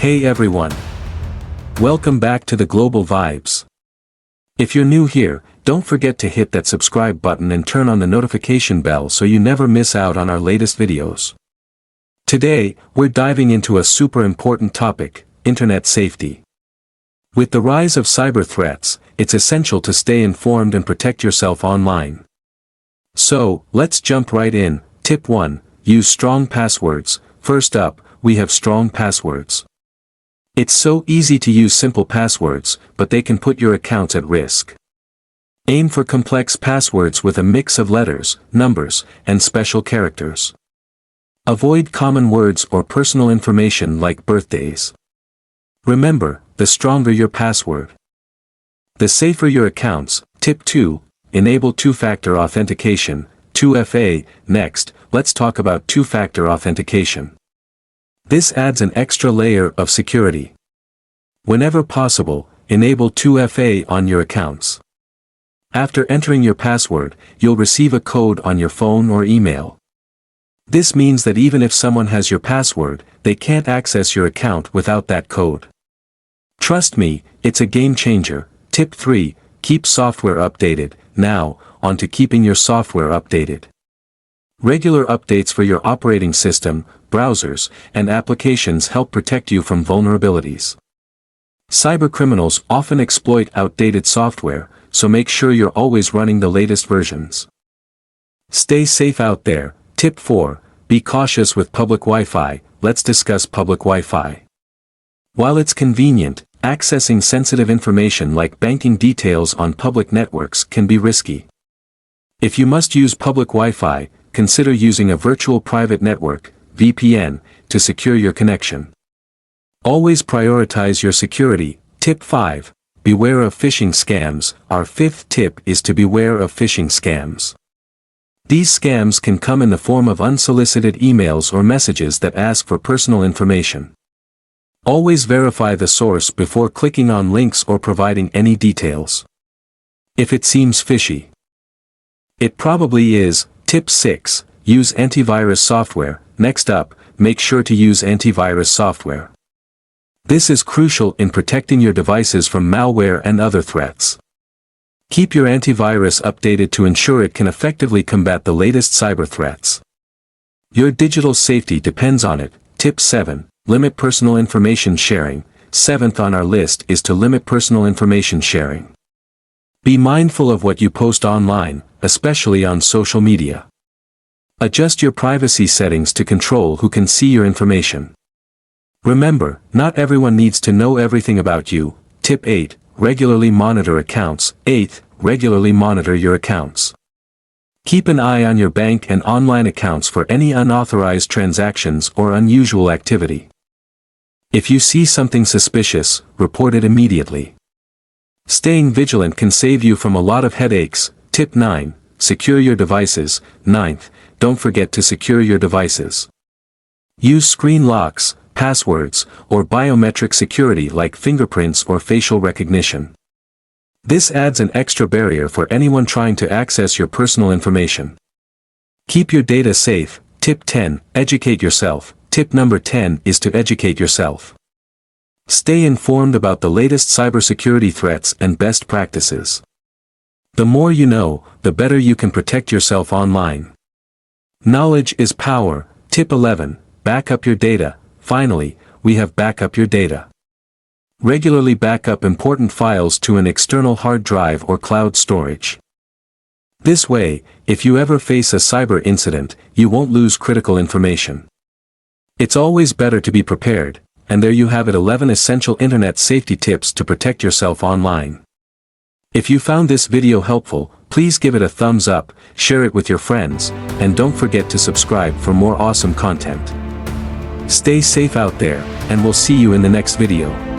Hey everyone. Welcome back to the Global Vibes. If you're new here, don't forget to hit that subscribe button and turn on the notification bell so you never miss out on our latest videos. Today, we're diving into a super important topic, internet safety. With the rise of cyber threats, it's essential to stay informed and protect yourself online. So, let's jump right in. Tip 1. Use strong passwords. First up, we have strong passwords. It's so easy to use simple passwords, but they can put your accounts at risk. Aim for complex passwords with a mix of letters, numbers, and special characters. Avoid common words or personal information like birthdays. Remember, the stronger your password, the safer your accounts. Tip 2. Enable two-factor authentication, 2FA. Next, let's talk about two-factor authentication. This adds an extra layer of security. Whenever possible, enable 2FA on your accounts. After entering your password, you'll receive a code on your phone or email. This means that even if someone has your password, they can't access your account without that code. Trust me, it's a game changer. Tip 3. Keep software updated. Now, on to keeping your software updated. Regular updates for your operating system, browsers, and applications help protect you from vulnerabilities. Cybercriminals often exploit outdated software, so make sure you're always running the latest versions. Stay safe out there. Tip 4. Be cautious with public Wi-Fi. Let's discuss public Wi-Fi. While it's convenient, accessing sensitive information like banking details on public networks can be risky. If you must use public Wi-Fi, consider using a virtual private network, VPN, to secure your connection. Always prioritize your security. Tip 5. Beware of phishing scams. Our fifth tip is to beware of phishing scams. These scams can come in the form of unsolicited emails or messages that ask for personal information. Always verify the source before clicking on links or providing any details. If it seems fishy, it probably is. Tip 6. Use antivirus software. Next up, make sure to use antivirus software. This is crucial in protecting your devices from malware and other threats. Keep your antivirus updated to ensure it can effectively combat the latest cyber threats. Your digital safety depends on it. Tip 7. Limit personal information sharing. Seventh on our list is to limit personal information sharing. Be mindful of what you post online, especially on social media. Adjust your privacy settings to control who can see your information. Remember, not everyone needs to know everything about you. Tip 8. Regularly monitor accounts. 8th, regularly monitor your accounts. Keep an eye on your bank and online accounts for any unauthorized transactions or unusual activity. If you see something suspicious, report it immediately. Staying vigilant can save you from a lot of headaches. Tip 9. Secure your devices. 9th, don't forget to secure your devices. Use screen locks, passwords, or biometric security like fingerprints or facial recognition. This adds an extra barrier for anyone trying to access your personal information. Keep your data safe. Tip 10. Educate yourself. Tip number 10 is to educate yourself. Stay informed about the latest cybersecurity threats and best practices. The more you know, the better you can protect yourself online. Knowledge is power. Tip 11. Back up your data. Finally, we have backup your data. Regularly back up important files to an external hard drive or cloud storage. This way, if you ever face a cyber incident, you won't lose critical information. It's always better to be prepared, and there you have it, 11 essential internet safety tips to protect yourself online. If you found this video helpful, please give it a thumbs up, share it with your friends, and don't forget to subscribe for more awesome content. Stay safe out there, and we'll see you in the next video.